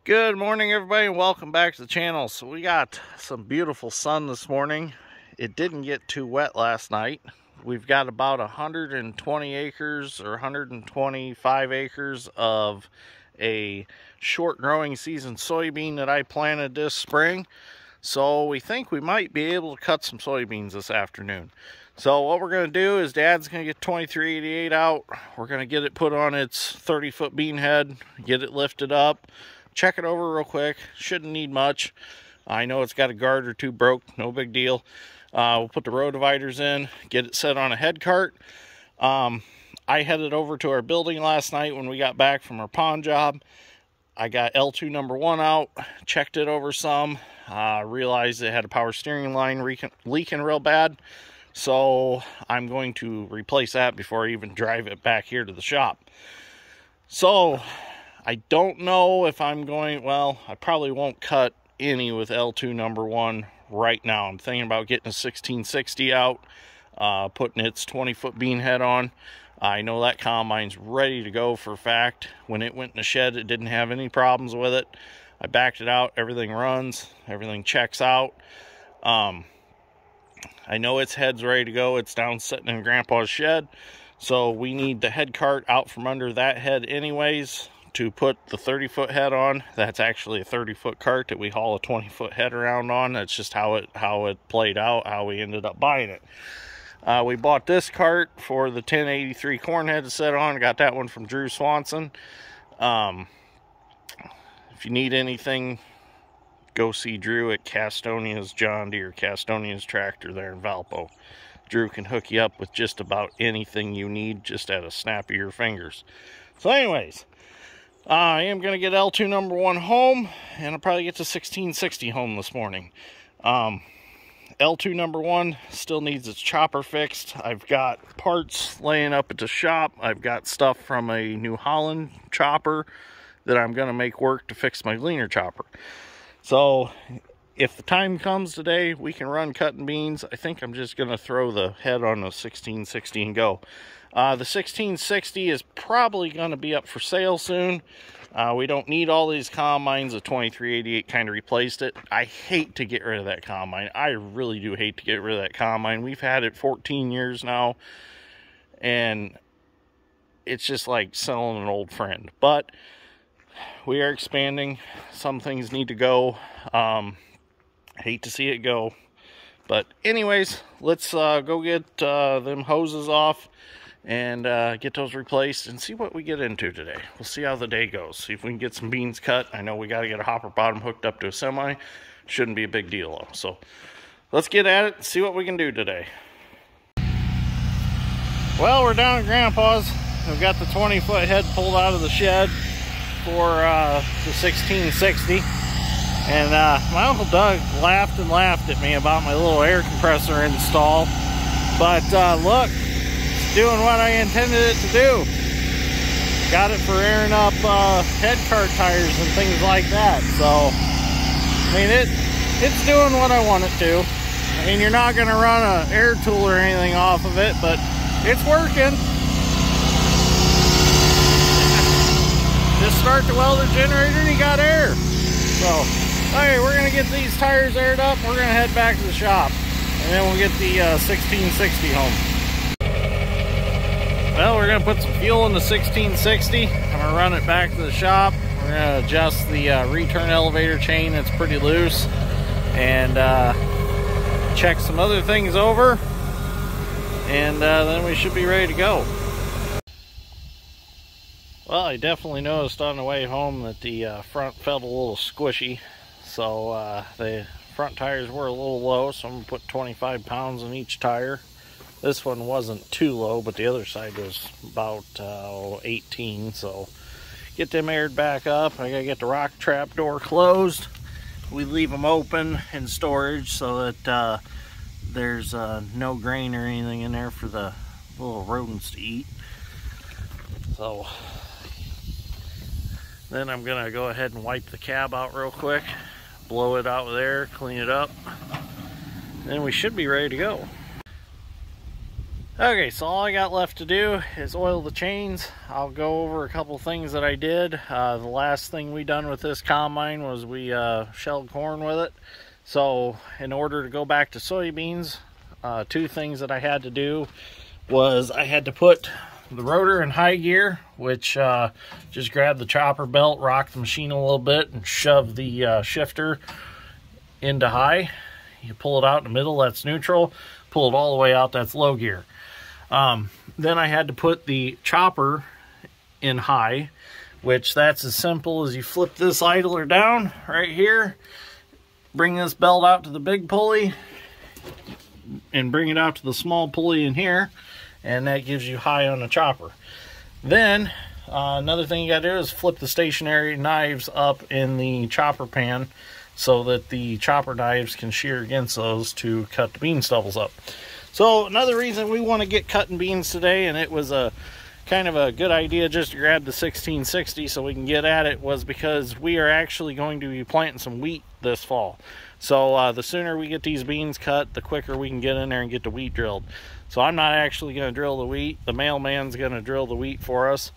Good morning, everybody, and welcome back to the channel. So we got some beautiful sun this morning. It didn't get too wet last night. We've got about 120 acres or 125 acres of a short growing season soybean that I planted this spring. So we think we might be able to cut some soybeans this afternoon. So what we're going to do is Dad's going to get 2388 out. We're going to get it put on its 30-foot bean head, get it lifted up, check it over real quick. Shouldn't need much. I know it's got a guard or two broke, no big deal. We'll put the row dividers in, get it set on a head cart. I headed over to our building last night when we got back from our pond job. I got L2 number 1 out, checked it over some, realized it had a power steering line leaking real bad. So I'm going to replace that before I even drive it back here to the shop. So I don't know if I'm going, well, I probably won't cut any with L2 number 1 right now. I'm thinking about getting a 1660 out, putting its 20-foot bean head on. I know that combine's ready to go for a fact. When it went in the shed, it didn't have any problems with it. I backed it out, everything runs, everything checks out. I know its head's ready to go. It's down sitting in Grandpa's shed. So we need the head cart out from under that head anyways to put the 30-foot head on. That's actually a 30-foot cart that we haul a 20-foot head around on. That's just how it played out, how we ended up buying it. We bought this cart for the 1083 corn head to set on. Got that one from Drew Swanson. If you need anything, go see Drew at Castonia's John Deere, Castonia's Tractor there in Valpo. Drew can hook you up with just about anything you need, just at a snap of your fingers. So anyways, I am going to get L2 number 1 home, and I'll probably get to 1660 home this morning. L2 number 1 still needs its chopper fixed. I've got parts laying up at the shop. I've got stuff from a New Holland chopper that I'm going to make work to fix my Gleaner chopper. So if the time comes today, we can run cutting beans. I think I'm just going to throw the head on the 1660 and go. The 1660 is probably going to be up for sale soon. We don't need all these combines. The 2388 kind of replaced it. I hate to get rid of that combine. I really do hate to get rid of that combine. We've had it 14 years now, and it's just like selling an old friend. But we are expanding. Some things need to go. I hate to see it go. But anyways, let's go get them hoses off and get those replaced and see what we get into today. We'll see how the day goes. See if we can get some beans cut. I know we got to get a hopper bottom hooked up to a semi. Shouldn't be a big deal though. So let's get at it and see what we can do today. Well, we're down at Grandpa's. We've got the 20-foot head pulled out of the shed for the 1660. And my Uncle Doug laughed and laughed at me about my little air compressor install. But look, it's doing what I intended it to do. Got it for airing up head cart tires and things like that. So, I mean, it's doing what I want it to. I mean, you're not going to run an air tool or anything off of it, but it's working. Just start the welder generator and you got air. So, okay, we're going to get these tires aired up. We're going to head back to the shop. And then we'll get the 1660 home. Well, we're going to put some fuel in the 1660. I'm going to run it back to the shop. We're going to adjust the return elevator chain. It's pretty loose. And check some other things over. And then we should be ready to go. Well, I definitely noticed on the way home that the front felt a little squishy. So the front tires were a little low, so I'm going to put 25 pounds in each tire. This one wasn't too low, but the other side was about 18. So get them aired back up. I got to get the rock trap door closed. We leave them open in storage so that there's no grain or anything in there for the little rodents to eat. So then I'm going to go ahead and wipe the cab out real quick, blow it out there, clean it up, and then we should be ready to go. Okay, so all I got left to do is oil the chains. I'll go over a couple things that I did. The last thing we done with this combine was we shelled corn with it. So in order to go back to soybeans, two things that I had to do was I had to put the rotor in high gear, which just grab the chopper belt, rock the machine a little bit, and shove the shifter into high. You pull it out in the middle, that's neutral. Pull it all the way out, that's low gear. Then I had to put the chopper in high, which that's as simple as you flip this idler down right here, bring this belt out to the big pulley, and bring it out to the small pulley in here, and that gives you high on the chopper. Then another thing you got to do is flip the stationary knives up in the chopper pan so that the chopper knives can shear against those to cut the bean stubbles up. So another reason we want to get cutting beans today, and it was a kind of a good idea just to grab the 1660 so we can get at it, was because we are actually going to be planting some wheat this fall. So the sooner we get these beans cut, the quicker we can get in there and get the wheat drilled. So I'm not actually going to drill the wheat. The mailman's going to drill the wheat for us.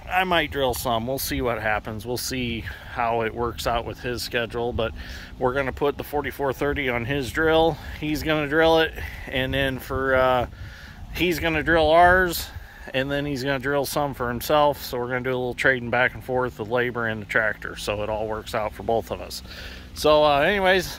I might drill some. We'll see what happens. We'll see how it works out with his schedule, but we're going to put the 4430 on his drill. He's going to drill it, and then for he's going to drill ours, and then he's going to drill some for himself. So we're going to do a little trading back and forth with labor and the tractor, so it all works out for both of us. So anyways,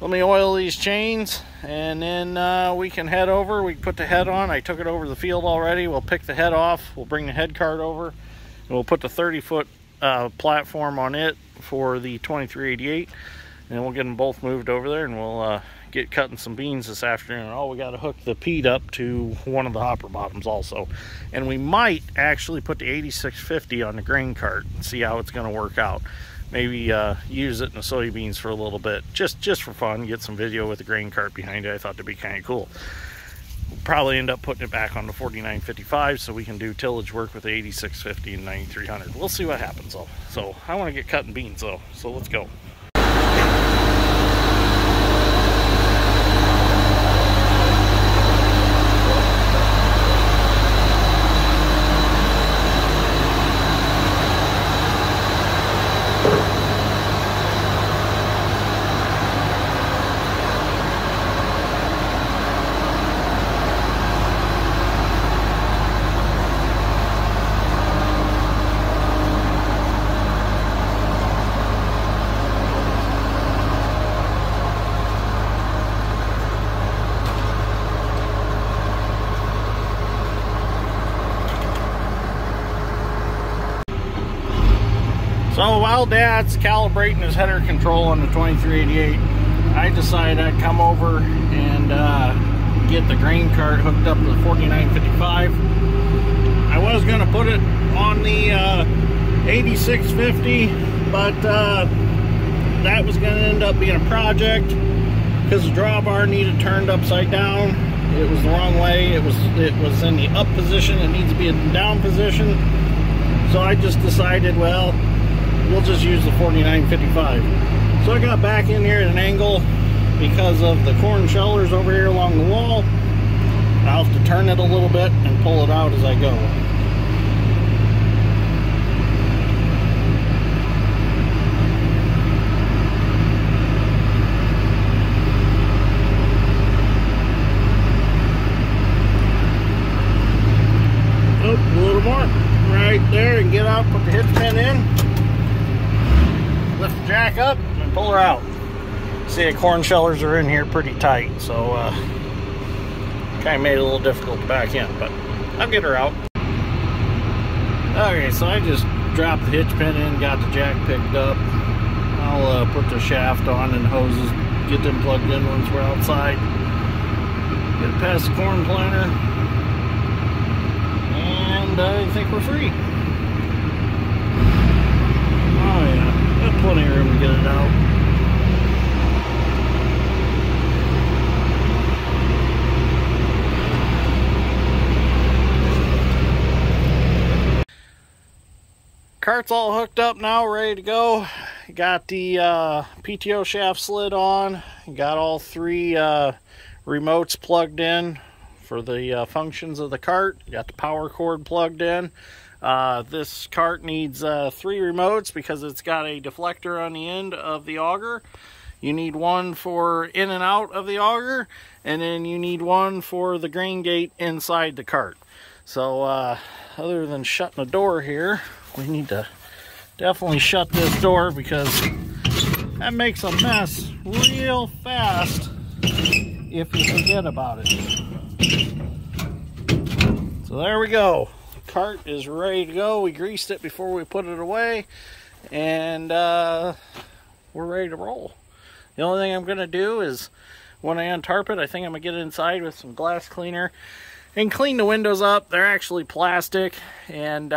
let me oil these chains, and then we can head over. We can put the head on. I took it over the field already. We'll pick the head off. We'll bring the head cart over, and we'll put the 30-foot platform on it for the 2388, and we'll get them both moved over there, and we'll get cutting some beans this afternoon. Oh, we got to hook the peat up to one of the hopper bottoms also, and we might actually put the 8650 on the grain cart and see how it's going to work out. Maybe use it in the soybeans for a little bit, just for fun, get some video with the grain cart behind it. I thought that'd be kind of cool. We'll probably end up putting it back on the 4955 so we can do tillage work with the 8650 and 9300. We'll see what happens though. So I want to get cutting beans though, so let's go. So while Dad's calibrating his header control on the 2388, I decided I'd come over and get the grain cart hooked up to the 4955. I was going to put it on the 8650, but that was going to end up being a project because the drawbar needed turned upside down. It was the wrong way. It was in the up position. It needs to be in the down position. So I just decided, well, we'll just use the 4955. So I got back in here at an angle because of the corn shellers over here along the wall. I'll have to turn it a little bit and pull it out as I go. Oh, a little more right there, and get out, put the hitch pin in. Lift the jack up and pull her out. See, the corn shellers are in here pretty tight, so kind of made it a little difficult to back in, but I'll get her out. Okay, so I just dropped the hitch pin in, got the jack picked up. I'll put the shaft on and hoses, get them plugged in once we're outside. Get it past the corn planter, and I think we're free. Oh yeah. Got plenty of room to get it out. Cart's all hooked up now, ready to go. Got the PTO shaft slid on. Got all three remotes plugged in for the functions of the cart. You got the power cord plugged in. This cart needs 3 remotes because it's got a deflector on the end of the auger. You need one for in and out of the auger, and then you need one for the grain gate inside the cart. So other than shutting the door here, we need to definitely shut this door because that makes a mess real fast if you forget about it. So there we go. The cart is ready to go. We greased it before we put it away, and we're ready to roll. The only thing I'm going to do is when I untarp it, I think I'm going to get inside with some glass cleaner and clean the windows up. They're actually plastic, and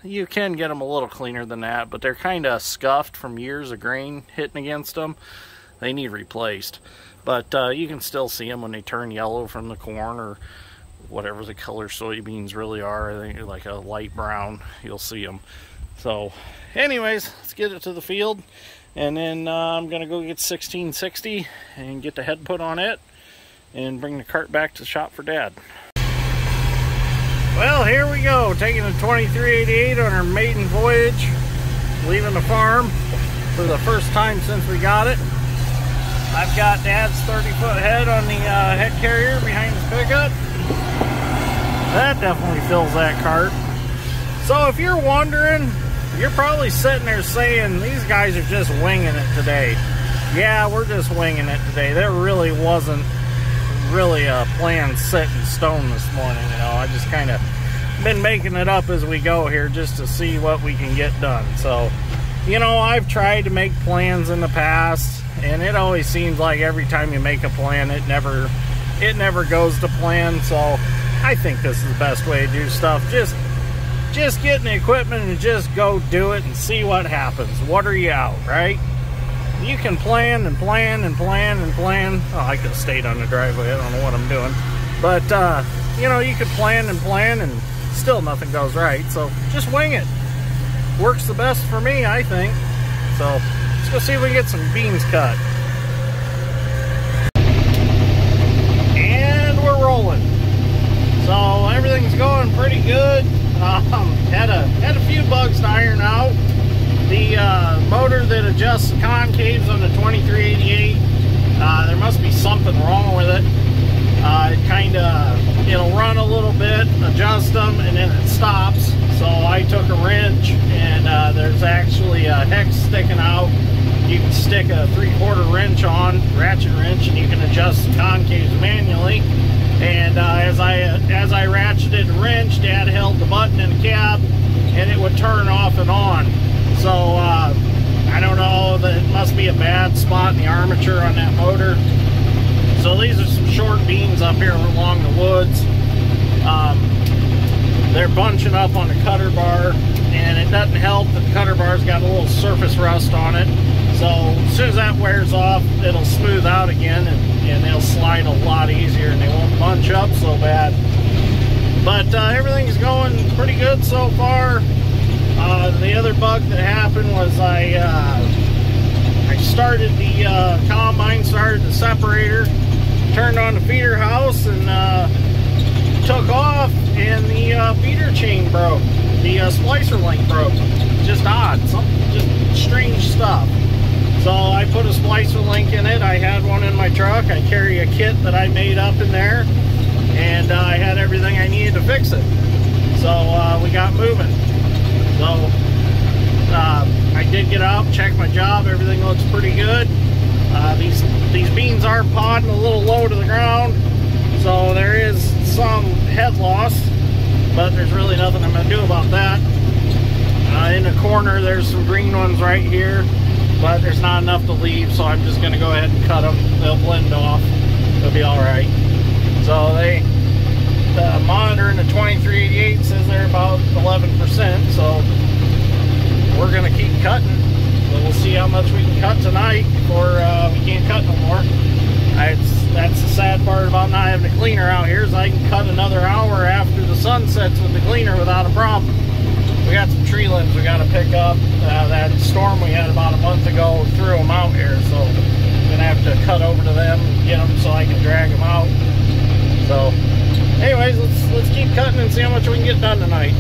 you can get them a little cleaner than that, but they're kind of scuffed from years of grain hitting against them. They need replaced. But you can still see them when they turn yellow from the corn or whatever the color soybeans really are. I think like a light brown, you'll see them. So anyways, let's get it to the field, and then I'm going to go get 1660 and get the head put on it and bring the cart back to the shop for Dad. Well, here we go, taking the 2388 on our maiden voyage, leaving the farm for the first time since we got it. I've got Dad's 30-foot head on the head carrier behind his pickup. That definitely fills that cart. So if you're wondering, you're probably sitting there saying, these guys are just winging it today. Yeah, we're just winging it today. There really wasn't really a plan set in stone this morning. You know, I just kind of been making it up as we go here just to see what we can get done. So, you know, I've tried to make plans in the past, and it always seems like every time you make a plan, it never goes to plan. So I think this is the best way to do stuff. Just get in the equipment and just go do it and see what happens. What are you out, right? You can plan and plan and plan and plan. Oh, I could have stayed on the driveway. I don't know what I'm doing. But, you know, you could plan and plan and still nothing goes right. So just wing it. Works the best for me, I think. So let's go see if we can get some beans cut. And we're rolling. So everything's going pretty good. Had a few bugs to iron out. The motor that adjusts the concaves on the 2388, there must be something wrong with it. It'll run a little bit, adjust them, and then it stops. So I took a wrench, and there's actually a hex sticking out. You can stick a 3/4 wrench on, ratchet wrench, and you can adjust the concaves manually. And as I ratcheted the wrench, Dad held the button in the cab, and it would turn off and on. So I don't know, that must be a bad spot in the armature on that motor. So these are some short beans up here along the woods. They're bunching up on the cutter bar, and it doesn't help that the cutter bar's got a little surface rust on it. So as soon as that wears off, it'll smooth out again, and they'll slide a lot easier, and they won't bunch up so bad. But everything's going pretty good so far. The other bug that happened was I started the combine, started the separator, turned on the feeder house, and took off, and the feeder chain broke. The splicer link broke. Just odd, just strange stuff. So I put a splicer link in it. I had one in my truck. I carry a kit that I made up in there, and I had everything I needed to fix it. So we got moving. So I did get out, check my job. Everything looks pretty good. These beans are podding a little low to the ground, so there is some head loss, but there's really nothing I'm going to do about that. In the corner, there's some green ones right here, but there's not enough to leave, so I'm just going to go ahead and cut them. They'll blend off. They'll be all right. So the monitor in the 2388 says they're about 11%, so we're going to keep cutting. So we'll see how much we can cut tonight before we can't cut no more. That's the sad part about not having a cleaner out here, is I can cut another hour after the sun sets with the cleaner without a problem. We got some tree limbs we got to pick up. That storm we had about a month ago threw them out here, so gonna have to cut over to them and get them so I can drag them out. So anyways, let's keep cutting and see how much we can get done tonight.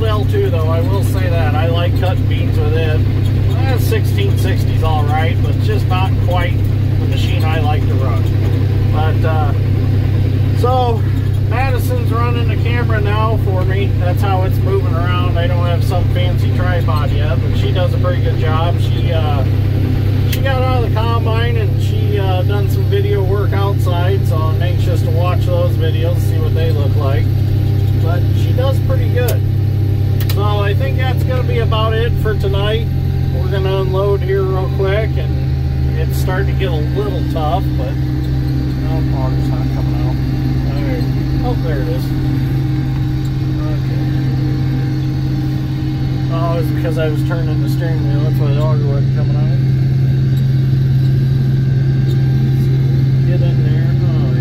L2 though, I will say that. I like cutting beans with it. 1660's alright, but just not quite the machine I like to run. But, so, Madison's running the camera now for me. That's how it's moving around. I don't have some fancy tripod yet, but she does a pretty good job. She got out of the combine and she done some video work outside, so I'm anxious to watch those videos, see what they look like. But she does pretty good. So I think that's going to be about it for tonight. We're going to unload here real quick, and it's starting to get a little tough, but no, water's not coming out. All right. Oh, there it is. Okay. Oh, it's because I was turning the steering wheel. That's why the auger wasn't coming out. Get in there. Oh,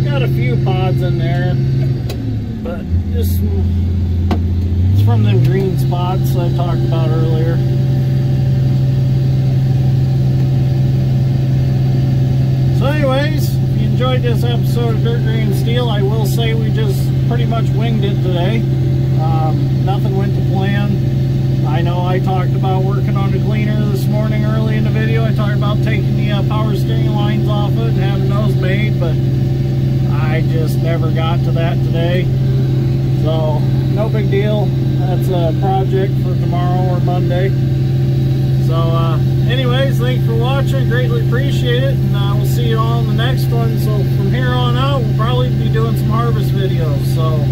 yeah. Got a few pods in there. But just, it's from them green spots I talked about earlier. So anyways, if you enjoyed this episode of Dirt Green Steel, I will say we just pretty much winged it today. Nothing went to plan. I know I talked about working on the cleaner this morning early in the video. I talked about taking the power steering lines off it and having those made, but I just never got to that today. So, no big deal. That's a project for tomorrow or Monday. So, anyways, thanks for watching. Greatly appreciate it. And we'll see you all in the next one. So, from here on out, we'll probably be doing some harvest videos. So,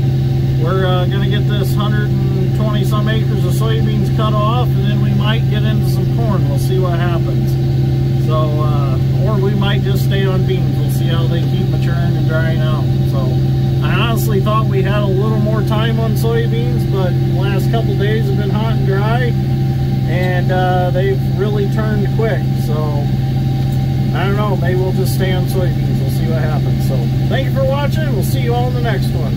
we're going to get this 120 some acres of soybeans cut off. And then we might get into some corn. We'll see what happens. So, or we might just stay on beans. We'll see how they keep maturing and drying out. So, I honestly thought we had a little more time on soybeans, but the last couple days have been hot and dry, and they've really turned quick. So, I don't know, maybe we'll just stay on soybeans. We'll see what happens. So, thank you for watching. We'll see you all in the next one.